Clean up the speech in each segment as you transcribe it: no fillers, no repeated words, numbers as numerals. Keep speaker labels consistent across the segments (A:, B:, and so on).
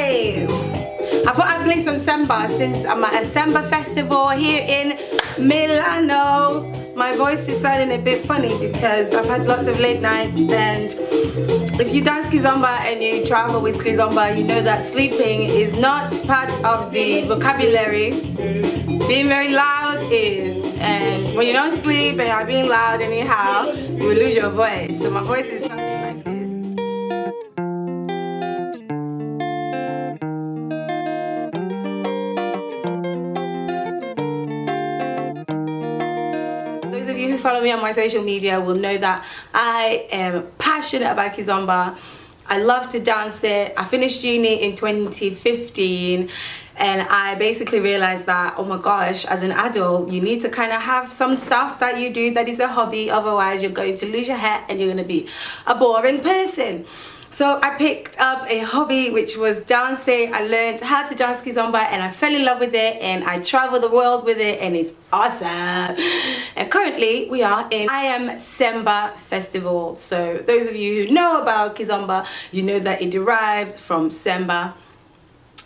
A: live. I thought I'd play some samba since I'm at a samba festival here in Milano. My voice is sounding a bit funny because I've had lots of late nights, and if you dance kizomba and you travel with kizomba, you know that sleeping is not part of the vocabulary. Being very loud is, and when you don't sleep and you're being loud anyhow, you will lose your voice. So my voice is sounding like this. Those of you who follow me on my social media will know that I am passionate about kizomba. I love to dance it. I finished uni in 2015, and I basically realized that, oh my gosh, as an adult, you need to kind of have some stuff that you do that is a hobby. Otherwise, you're going to lose your head and you're going to be a boring person. So I picked up a hobby, which was dancing. I learned how to dance kizomba and I fell in love with it, and I travel the world with it, and it's awesome. And currently we are in I Am Semba Festival. So those of you who know about kizomba, you know that it derives from semba.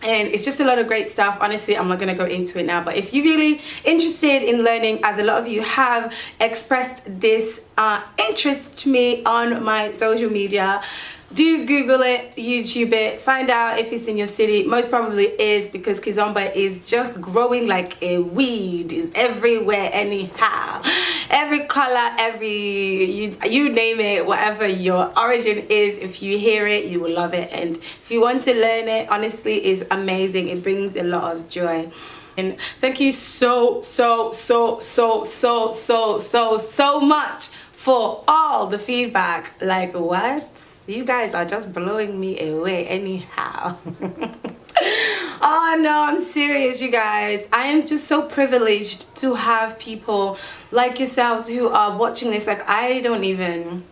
A: And it's just a lot of great stuff. Honestly, I'm not going to go into it now, but if you're really interested in learning, as a lot of you have expressed this interest to me on my social media, do Google it, YouTube it, find out if it's in your city. Most probably is, because kizomba is just growing like a weed. It's everywhere anyhow. Every color, you name it, whatever your origin is, if you hear it, you will love it. And if you want to learn it, honestly, it's amazing. It brings a lot of joy. And thank you so much for all the feedback. Like, what? You guys are just blowing me away anyhow. Oh no, I'm serious, you guys. I am just so privileged to have people like yourselves who are watching this. Like, I don't even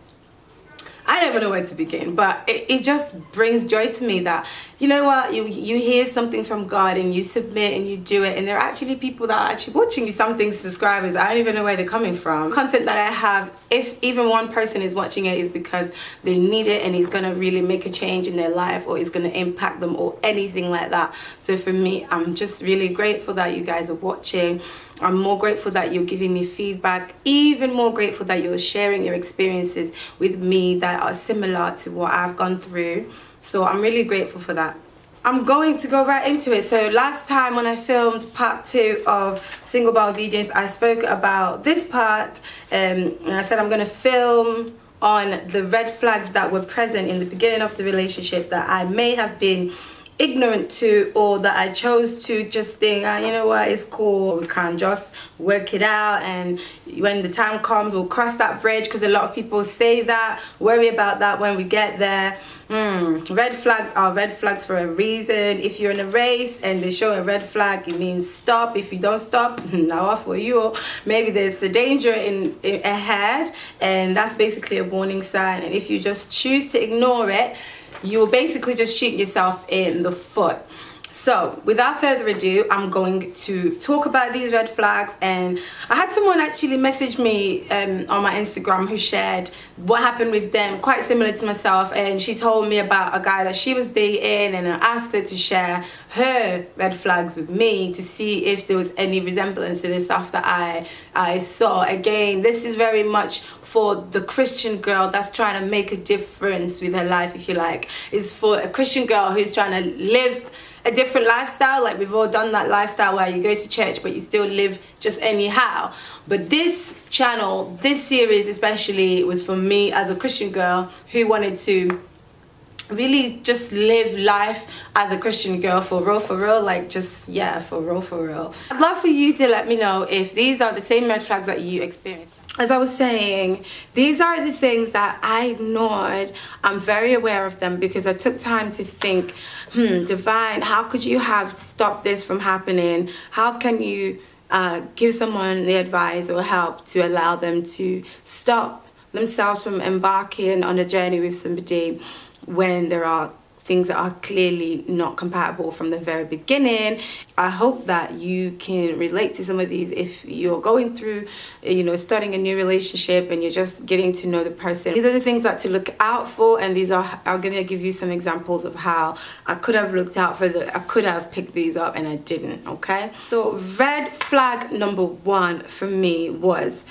A: know where to begin, but it just brings joy to me that, you know what, you hear something from God and you submit and you do it, and there are actually people that are actually watching you, some subscribers. I don't even know where they're coming from. Content that I have, if even one person is watching it, is because they need it and it's gonna really make a change in their life, or it's gonna impact them, or anything like that. So for me, I'm just really grateful that you guys are watching. I'm more grateful that you're giving me feedback, even more grateful that you're sharing your experiences with me that are similar to what I've gone through. So I'm really grateful for that. I'm going to go right into it. So last time when I filmed part 2 of Single by Obedience, I spoke about this part, and I said I'm going to film on the red flags that were present in the beginning of the relationship that I may have been ignorant to, or that I chose to just think, you know what, it's cool, we can just work it out, and when the time comes we'll cross that bridge, because a lot of people say that, worry about that when we get there. Red flags are red flags for a reason. If you're in a race and they show a red flag, it means stop. If you don't stop, now for you, maybe there's a danger ahead, and that's basically a warning sign. And if you just choose to ignore it, you will basically just shoot yourself in the foot. So without further ado, I'm going to talk about these red flags. And I had someone actually message me on my Instagram who shared what happened with them, quite similar to myself. And she told me about a guy that she was dating, and I asked her to share her red flags with me to see if there was any resemblance to the stuff that I saw. Again, this is very much for the Christian girl that's trying to make a difference with her life, if you like. It's for a Christian girl who's trying to live a different lifestyle. Like, we've all done that lifestyle where you go to church but you still live just anyhow. But this channel, this series especially, was for me as a Christian girl who wanted to really just live life as a Christian girl for real, like, just, yeah, for real. I'd love for you to let me know if these are the same red flags that you experienced. As I was saying, these are the things that I ignored. I'm very aware of them because I took time to think, Divine, how could you have stopped this from happening? How can you give someone the advice or help to allow them to stop themselves from embarking on a journey with somebody when there are things that are clearly not compatible from the very beginning. I hope that you can relate to some of these if you're going through, starting a new relationship and you're just getting to know the person. These are the things that to look out for, and these are, I'm going to give you some examples of how I could have looked out for I could have picked these up and I didn't, okay? So red flag number 1 for me was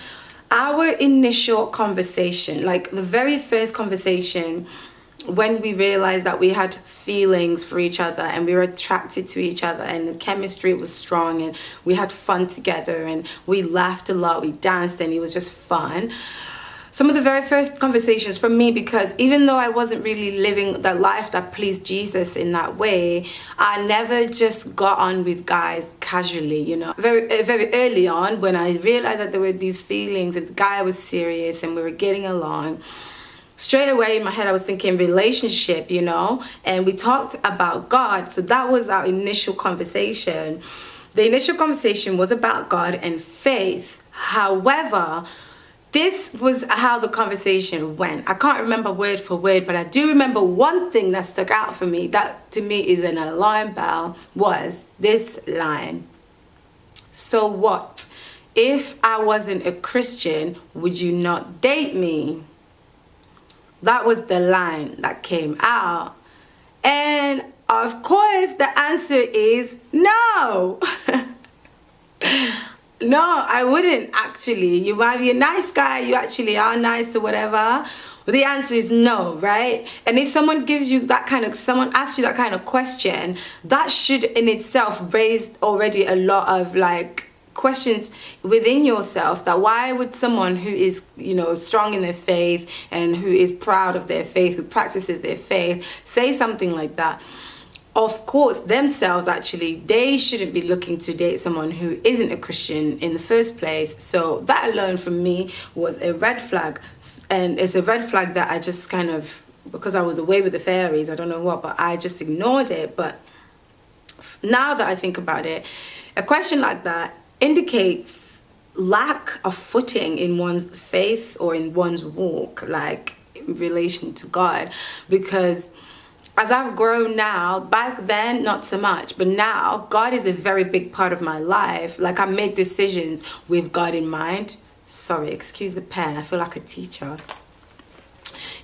A: our initial conversation, like the very first conversation, when we realized that we had feelings for each other and we were attracted to each other and the chemistry was strong and we had fun together and we laughed a lot, we danced, and it was just fun. Some of the very first conversations for me, because even though I wasn't really living the life that pleased Jesus in that way, I never just got on with guys casually, Very early on, when I realized that there were these feelings and the guy was serious and we were getting along, straight away in my head I was thinking relationship, and we talked about God. So that was our initial conversation. The initial conversation was about God and faith. However, this was how the conversation went. I can't remember word for word, but I do remember one thing that stuck out for me, that to me is an alarm bell, was this line. So what? If I wasn't a Christian, would you not date me? That was the line that came out. And of course, the answer is no. No, I wouldn't actually. You might be a nice guy, you actually are nice or whatever. But the answer is no, right? And if someone asks you that kind of question, that should in itself raise already a lot of questions within yourself, that why would someone who is strong in their faith and who is proud of their faith, who practices their faith, say something like that? Of course, themselves actually, they shouldn't be looking to date someone who isn't a Christian in the first place. So that alone for me was a red flag. And it's a red flag that I just kind of, because I was away with the fairies, I don't know what, but I just ignored it. But now that I think about it, a question like that indicates lack of footing in one's faith or in one's walk, like in relation to God. Because as I've grown now, back then, not so much, but now God is a very big part of my life. Like I make decisions with God in mind. Sorry, excuse the pen. I feel like a teacher.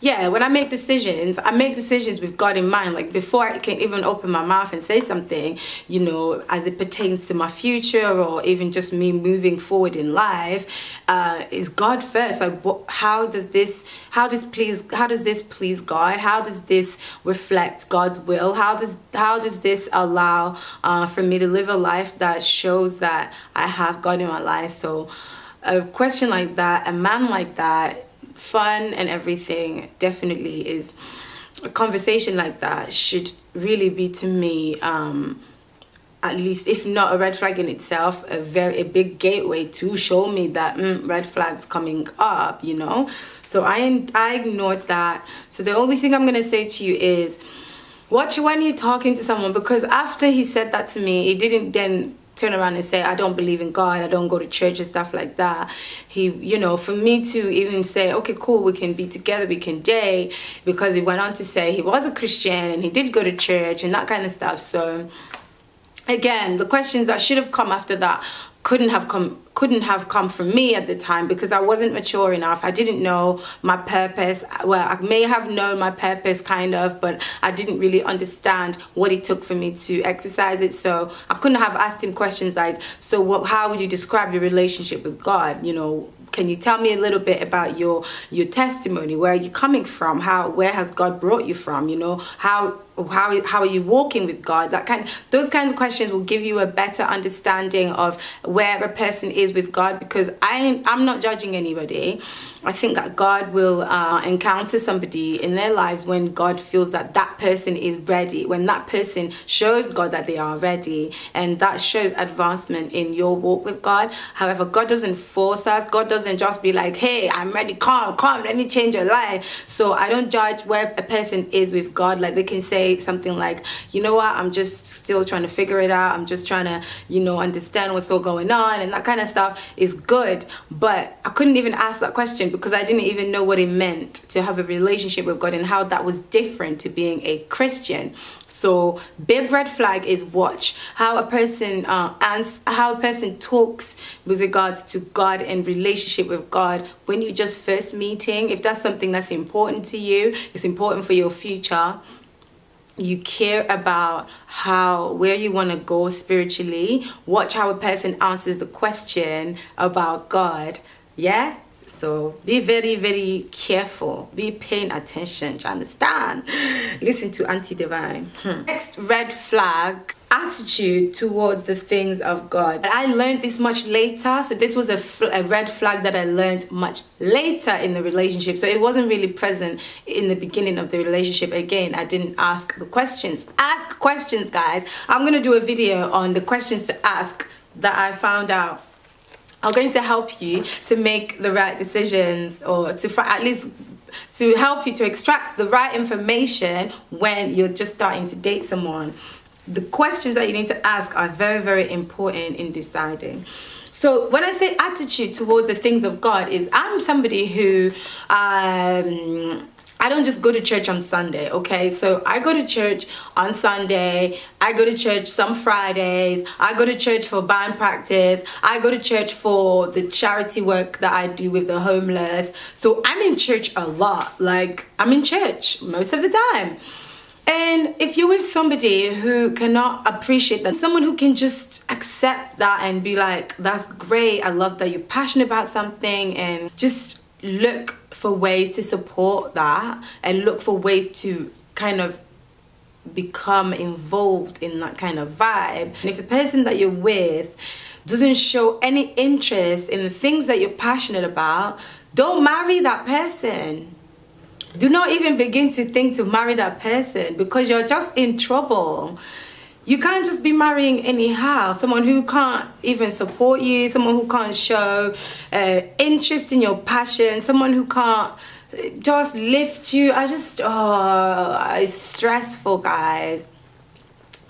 A: Yeah, when I make decisions with God in mind. Like before I can even open my mouth and say something, as it pertains to my future or even just me moving forward in life, is God first. Like how does this please God? How does this reflect God's will? How does this allow for me to live a life that shows that I have God in my life? So a question like that, a man like that, fun and everything, definitely is a conversation like that should really be, to me, at least, if not a red flag in itself, a big gateway to show me that red flags coming up, So I ignored that. So the only thing I'm going to say to you is watch when you're talking to someone, because after he said that to me, he didn't then turn around and say, I don't believe in God, I don't go to church and stuff like that. He, for me to even say, okay, cool, we can be together, we can date, because he went on to say he was a Christian and he did go to church and that kind of stuff. So again, the questions that should have come after that couldn't have come from me at the time, because I wasn't mature enough. I didn't know my purpose. Well, I may have known my purpose kind of, but I didn't really understand what it took for me to exercise it. So I couldn't have asked him questions like, so how would you describe your relationship with God? Can you tell me a little bit about your testimony? Where are you coming from? Where has God brought you from? How are you walking with God? Those kinds of questions will give you a better understanding of where a person is with God, because I'm not judging anybody. I think that God will encounter somebody in their lives when God feels that person is ready, when that person shows God that they are ready, and that shows advancement in your walk with God. However, God doesn't force us. God doesn't just be like, hey, I'm ready, come, let me change your life. So I don't judge where a person is with God. Like they can say, say something like, you know what, I'm just still trying to figure it out, I'm just trying to, you know, understand what's all going on, and that kind of stuff is good. But I couldn't even ask that question because I didn't even know what it meant to have a relationship with God and how that was different to being a Christian. So big red flag is watch how a person talks with regards to God and relationship with God when you just first meeting. If that's something that's important to you, it's important for your future, you care about where you want to go spiritually, watch how a person answers the question about God. Yeah, so be very, very careful, be paying attention, do you understand? Listen to anti-divine. Next red flag, attitude towards the things of God. I learned this much later, so this was a red flag that I learned much later in the relationship, so it wasn't really present in the beginning of the relationship. Again, I didn't ask the questions. Ask questions, guys. I'm gonna do a video on the questions to ask that I found out are going to help you to make the right decisions, or at least to help you to extract the right information when you're just starting to date someone. The questions that you need to ask are very, very important in deciding. So when I say attitude towards the things of God, is I'm somebody who I don't just go to church on Sunday, okay? So I go to church on Sunday, I go to church some Fridays, I go to church for band practice, I go to church for the charity work that I do with the homeless. So I'm in church a lot, like I'm in church most of the time. And if you're with somebody who cannot appreciate that, someone who can just accept that and be like, that's great, I love that you're passionate about something, and just look for ways to support that and look for ways to kind of become involved in that kind of vibe. And if the person that you're with doesn't show any interest in the things that you're passionate about, don't marry that person. Do not even begin to think to marry that person, because you're just in trouble. You can't just be marrying anyhow. Someone who can't even support you, someone who can't show interest in your passion, someone who can't just lift you. It's stressful, guys.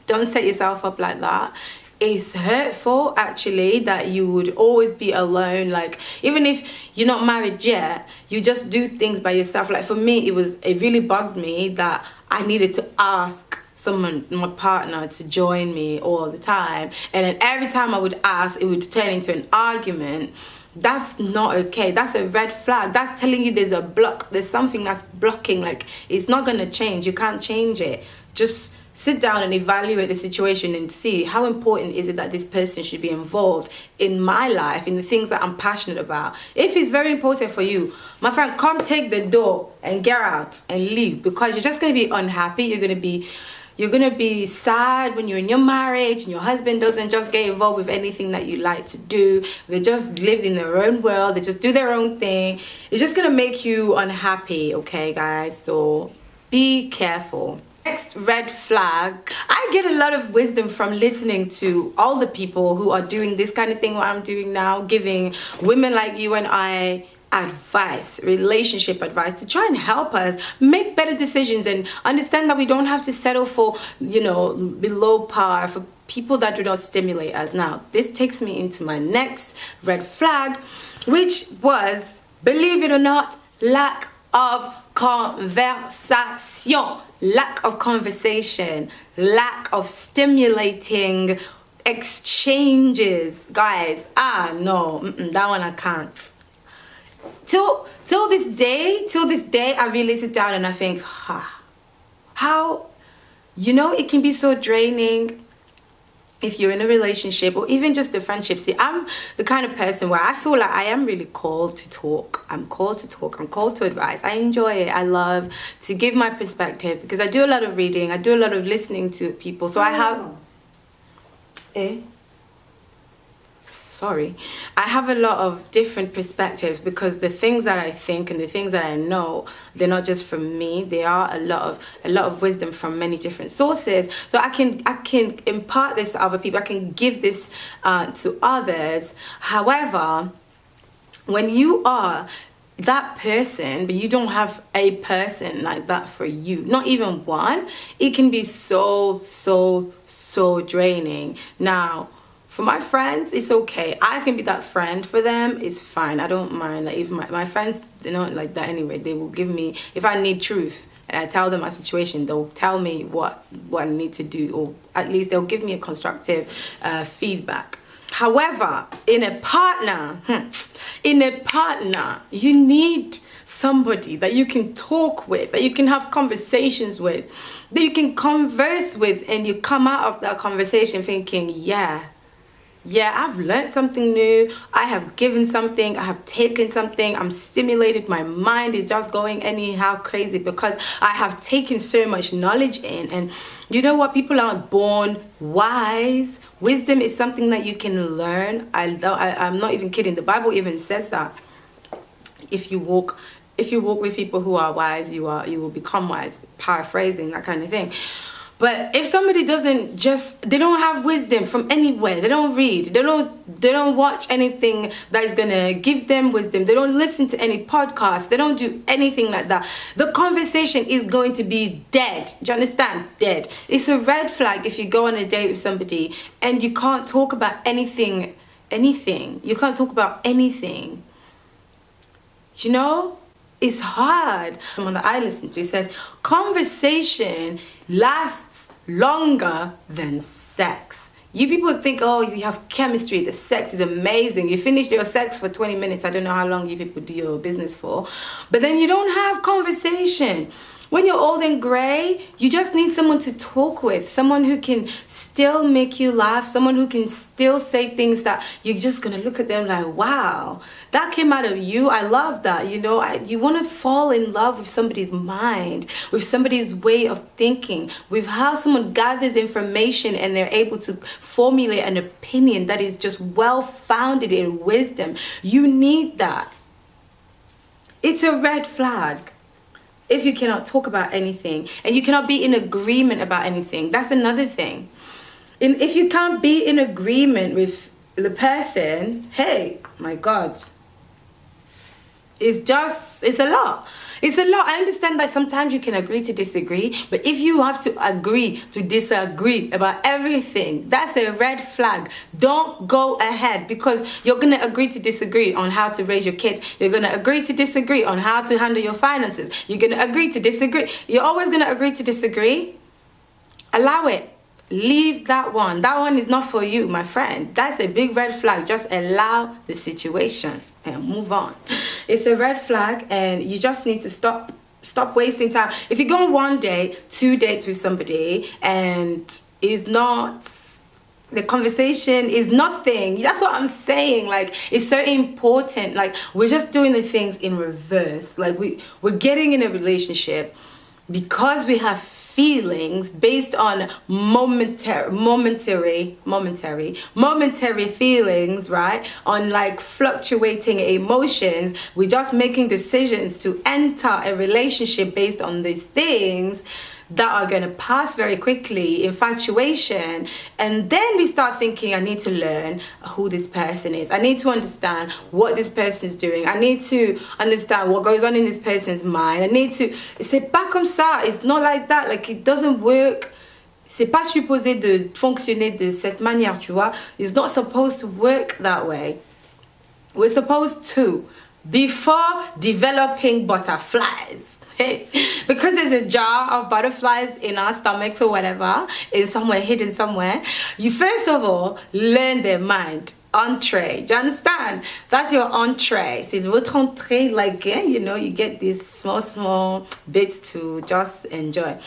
A: Don't set yourself up like that. It's hurtful, actually, that you would always be alone. Like, even if you're not married yet, you just do things by yourself. Like, for me, it really bugged me that I needed to ask someone, my partner, to join me all the time, and then every time I would ask, it would turn into an argument. That's not okay. That's a red flag. That's telling you there's a block, there's something that's blocking. Like, it's not gonna change. You can't change it. Just sit down and evaluate the situation and see how important is it that this person should be involved in my life, in the things that I'm passionate about. If it's very important for you, my friend, come take the door and get out and leave, because you're just going to be unhappy. You're going to be sad when you're in your marriage and your husband doesn't just get involved with anything that you like to do. They just live in their own world. They just do their own thing. It's just going to make you unhappy, okay, guys? So be careful. Next red flag. I get a lot of wisdom from listening to all the people who are doing this kind of thing, what I'm doing now, giving women like you and I advice, relationship advice, to try and help us make better decisions and understand that we don't have to settle for, you know, below par, for people that do not stimulate us. Now, this takes me into my next red flag, which was, believe it or not, lack of conversation. Lack of conversation, lack of stimulating exchanges. Guys, no, that one I can't. Till this day, I really sit down and I think, how, you know, it can be so draining if you're in a relationship or even just a friendship. See, I'm the kind of person where I feel like I am really called to talk. I'm called to talk. I'm called to advise. I enjoy it. I love to give my perspective because I do a lot of reading. I do a lot of listening to people. So I have... I have a lot of different perspectives, because the things that I think and the things that I know, they're not just from me. They are a lot of wisdom from many different sources. So I can impart this to other people. I can give this to others. However, when you are that person, but you don't have a person like that for you, not even one, it can be so draining. Now, for my friends, it's okay. I can be that friend for them. It's fine. I don't mind. Like, if my friends, they're not like that anyway. They will give me, if I need truth and I tell them my situation, they'll tell me what I need to do, or at least they'll give me a constructive feedback. However, in a partner, you need somebody that you can talk with, that you can have conversations with, that you can converse with, and you come out of that conversation thinking, yeah, I've learned something new. I have given something. I have taken something. I'm stimulated. My mind is just going anyhow crazy because I have taken so much knowledge in. And you know what? People aren't born wise. Wisdom is something that you can learn. I'm not even kidding. The Bible even says that if you walk with people who are wise, you will become wise. Paraphrasing, that kind of thing. But if somebody they don't have wisdom from anywhere, they don't read, they don't watch anything that is gonna give them wisdom, they don't listen to any podcast, they don't do anything like that, the conversation is going to be dead. Do you understand? Dead. It's a red flag if you go on a date with somebody and you can't talk about anything. You can't talk about anything. You know? It's hard. Someone that I listen to says conversation lasts longer than sex. You people think, oh, you have chemistry, the sex is amazing. You finished your sex for 20 minutes. I don't know how long you people do your business for. But then you don't have conversation. When you're old and grey, you just need someone to talk with, someone who can still make you laugh, someone who can still say things that you're just going to look at them like, wow, that came out of you. I love that. You know, you want to fall in love with somebody's mind, with somebody's way of thinking, with how someone gathers information and they're able to formulate an opinion that is just well-founded in wisdom. You need that. It's a red flag if you cannot talk about anything and you cannot be in agreement about anything. That's another thing. And if you can't be in agreement with the person, hey, my God, it's a lot. It's a lot. I understand that sometimes you can agree to disagree, but if you have to agree to disagree about everything, that's a red flag. Don't go ahead, because you're going to agree to disagree on how to raise your kids. You're going to agree to disagree on how to handle your finances. You're going to agree to disagree. You're always going to agree to disagree. Allow it. Leave that one. That one is not for you, my friend. That's a big red flag. Just allow the situation and move on. It's a red flag, and you just need to stop wasting time. If you go on 1 day, 2 dates with somebody and the conversation is nothing, that's what I'm saying. Like, it's so important. Like, we're just doing the things in reverse. Like, we're getting in a relationship because we have feelings based on momentary feelings, right? On like fluctuating emotions. We're just making decisions to enter a relationship based on these things that are going to pass very quickly, infatuation, and then we start thinking, I need to learn who this person is. I need to understand what this person is doing. I need to understand what goes on in this person's mind. I need to... C'est pas comme ça. It's not like that. Like, it doesn't work. C'est pas supposé de fonctionner de cette manière, tu vois. It's not supposed to work that way. We're supposed to, before developing butterflies, because there's a jar of butterflies in our stomachs or whatever, is somewhere hidden somewhere, you first of all learn their mind. Entree, do you understand? That's your entree. C'est votre entrée, like, you know, you get these small bits to just enjoy.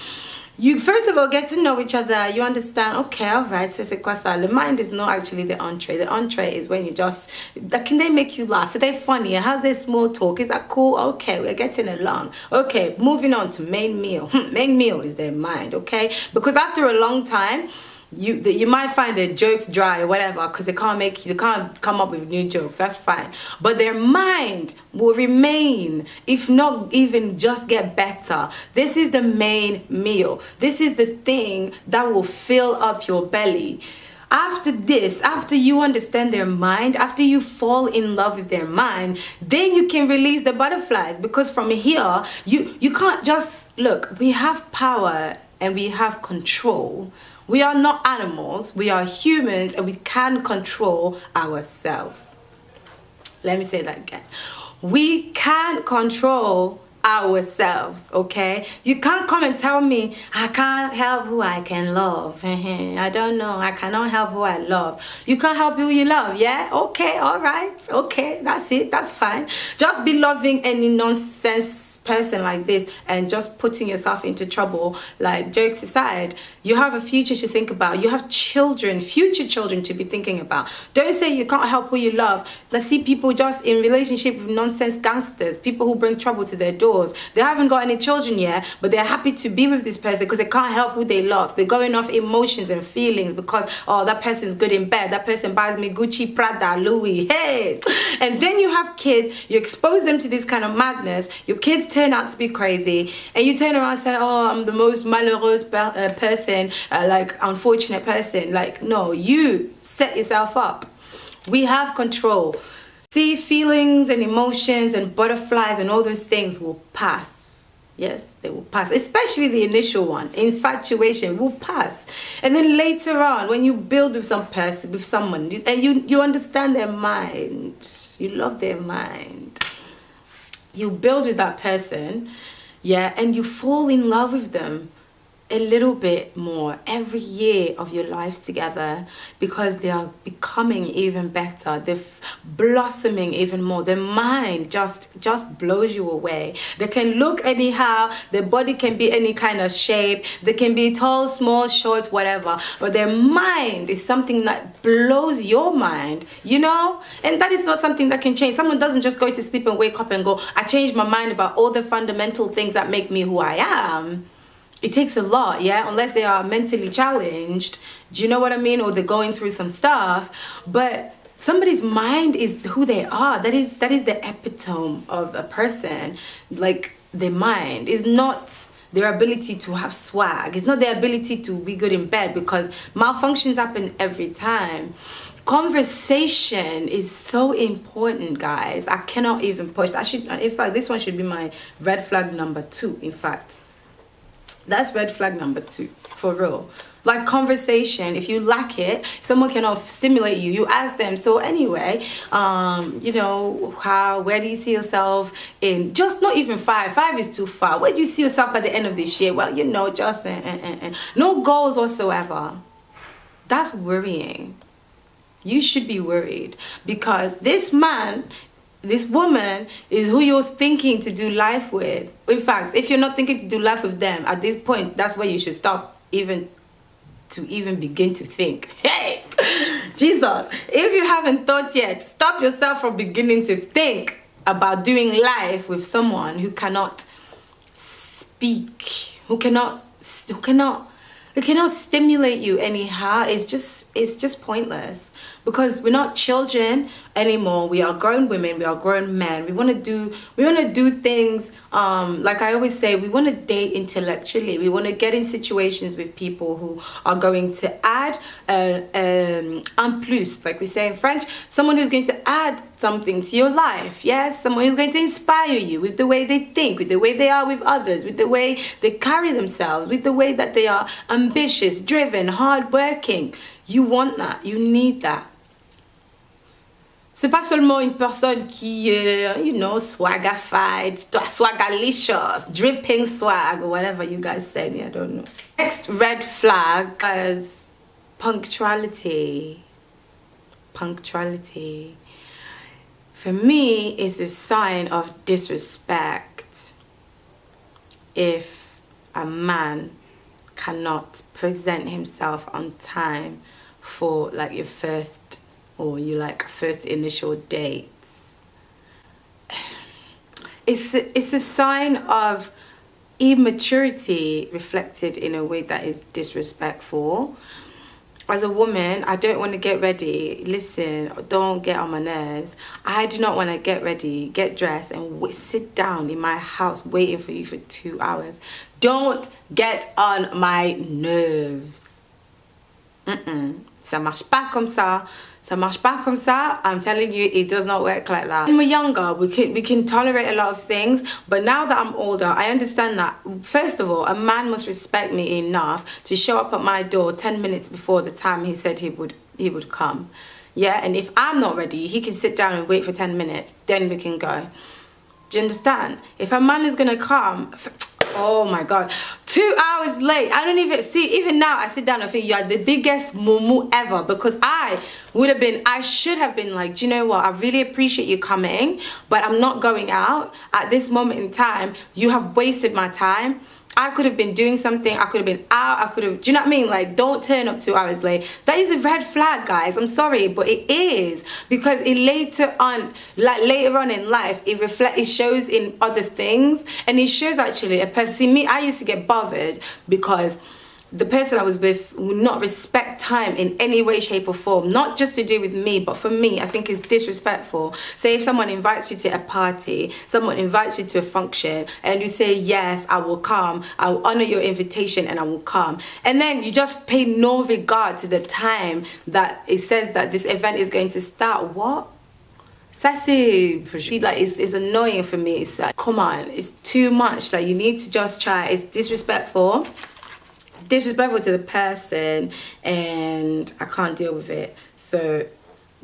A: You first of all get to know each other. You understand, okay, all right, so c'est quoi ça? The mind is not actually the entree. The entree is when you just, can they make you laugh? Are they funny? How's their small talk? Is that cool? Okay, we're getting along. Okay, moving on to main meal. Main meal is their mind, okay? Because after a long time, you might find their jokes dry or whatever, because they can't come up with new jokes. That's fine, but their mind will remain, if not even just get better. This is the main meal. This is the thing that will fill up your belly. After this, after you understand their mind, after you fall in love with their mind, then you can release the butterflies. Because from here, you can't just, look, we have power and we have control. We are not animals, we are humans, and we can control ourselves. Let me say that again. We can control ourselves, okay? You can't come and tell me I can't help who I can love. I don't know, I cannot help who I love. You can't help who you love, yeah? Okay, all right, okay, that's it, that's fine. Just be loving any nonsense person like this and just putting yourself into trouble. Like, jokes aside, you have a future to think about. You have children, future children to be thinking about. Don't say you can't help who you love. Let's see people just in relationship with nonsense gangsters, people who bring trouble to their doors. They haven't got any children yet, but they're happy to be with this person because they can't help who they love. They're going off emotions and feelings because, oh, that person's good in bed, that person buys me Gucci, Prada, Louis, hey. And then you have kids, you expose them to this kind of madness, your kids turn out to be crazy, and you turn around and say, oh, I'm the most malheureux person, like unfortunate person. Like, no, you set yourself up. We have control. See, feelings and emotions and butterflies and all those things will pass. Yes, they will pass, especially the initial one, infatuation, will pass. And then later on, when you build with some person, with someone, and you understand their mind, you love their mind, you build with that person, yeah, and you fall in love with them a little bit more every year of your life together, because they are becoming even better, they're blossoming even more. Their mind just blows you away. They can look anyhow, their body can be any kind of shape, they can be tall, small, short, whatever, but their mind is something that blows your mind, you know. And that is not something that can change. Someone doesn't just go to sleep and wake up and go, I changed my mind about all the fundamental things that make me who I am. It takes a lot, yeah, unless they are mentally challenged, do you know what I mean, or they're going through some stuff. But somebody's mind is who they are. That is the epitome of a person. Like, their mind is not their ability to have swag. It's not their ability to be good in bed, because malfunctions happen every time. Conversation is so important, guys. I cannot even push. I should, in fact, this one should be my red flag number 2, in fact. That's red flag number 2, for real. Like, conversation, if you lack it, if someone cannot stimulate you, you ask them, so anyway, you know, where do you see yourself in, just not even 5 is too far. Where do you see yourself by the end of this year? Well, you know, just, no goals whatsoever. That's worrying. You should be worried, because this man, this woman is who you're thinking to do life with. In fact, if you're not thinking to do life with them, at this point, that's where you should stop even begin to think. Hey, Jesus, if you haven't thought yet, stop yourself from beginning to think about doing life with someone who cannot speak, who cannot stimulate you anyhow. It's just pointless. Because we're not children anymore. We are grown women, we are grown men. We want to do things, like I always say, we want to date intellectually. We want to get in situations with people who are going to add un plus, like we say in French, someone who's going to add something to your life. Yes, someone who's going to inspire you with the way they think, with the way they are with others, with the way they carry themselves, with the way that they are ambitious, driven, hardworking. You want that, you need that. C'est pas seulement une personne qui, you know, swaggified, swagalicious, dripping swag, or whatever you guys say, I don't know. Next red flag is punctuality. Punctuality. For me, it's a sign of disrespect if a man cannot present himself on time for like your first initial dates. It's a sign of immaturity reflected in a way that is disrespectful. As a woman, I don't want to get ready. Listen, don't get on my nerves. I do not want to get ready, get dressed, and sit down in my house waiting for you for 2 hours. Don't get on my nerves. Ça marche pas comme ça. Ça marche pas comme ça. I'm telling you, it does not work like that. When we're younger, we can tolerate a lot of things, but now that I'm older, I understand that, first of all, a man must respect me enough to show up at my door 10 minutes before the time he said he would come. Yeah, and if I'm not ready, he can sit down and wait for 10 minutes, then we can go. Do you understand? If a man is gonna come, oh my God, 2 hours late, I don't even see, even now I sit down and think you are the biggest mumu ever, because I should have been like, do you know what, I really appreciate you coming, but I'm not going out at this moment in time. You have wasted my time. I could have been doing something, I could have been out, I could have, do you know what I mean? Like, don't turn up 2 hours late. That is a red flag, guys. I'm sorry, but it is. Because it later on in life, it shows in other things. And it shows actually a person, see me, I used to get bothered because the person I was with would not respect time in any way, shape or form. Not just to do with me, but for me, I think it's disrespectful. Say if someone invites you to a party, someone invites you to a function, and you say, yes, I will come, I will honor your invitation and I will come. And then you just pay no regard to the time that it says that this event is going to start. What? Sassy, like it's annoying for me. It's like, come on, it's too much. Like, you need to just try. It's disrespectful. Disrespectful to the person, and I can't deal with it. So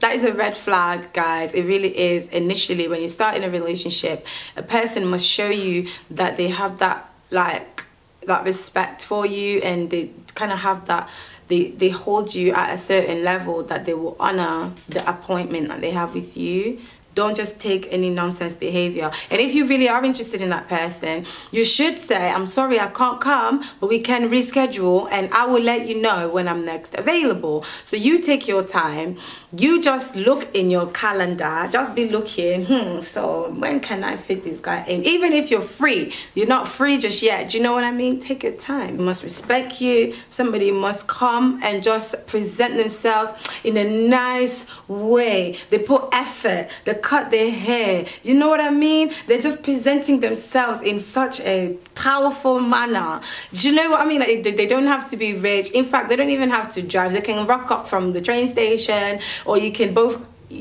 A: that is a red flag, guys. It really is. Initially, when you start in a relationship, a person must show you that they have that, like, that respect for you, and they kind of have that, they hold you at a certain level that they will honor the appointment that they have with you. Don't just take any nonsense behavior. And if you really are interested in that person, you should say, I'm sorry, I can't come, but we can reschedule and I will let you know when I'm next available. So you take your time. You just look in your calendar. Just be looking, so when can I fit this guy in? Even if you're free, you're not free just yet. Do you know what I mean? Take your time. They must respect you. Somebody must come and just present themselves in a nice way. They put effort. They cut their hair. You know what I mean? They're just presenting themselves in such a powerful manner. Do you know what I mean? Like, they don't have to be rich. In fact, they don't even have to drive. They can rock up from the train station, or you can both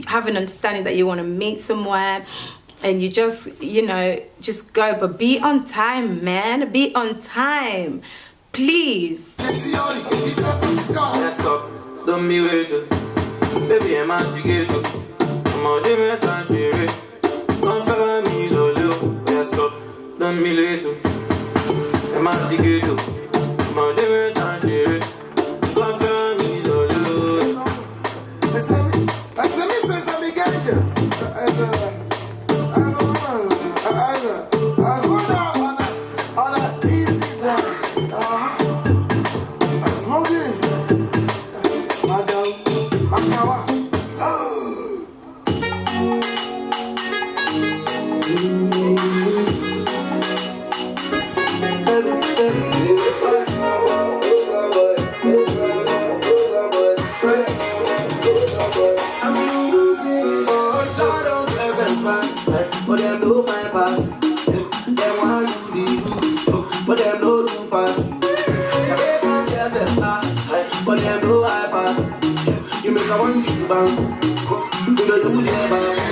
A: have an understanding that you want to meet somewhere, and you just, you know, just go. But be on time, man. Be on time, please. Don't be waiting, baby. I'm out to get you. Don't be late. I'm out to get you. You make a one bang, you know you would never.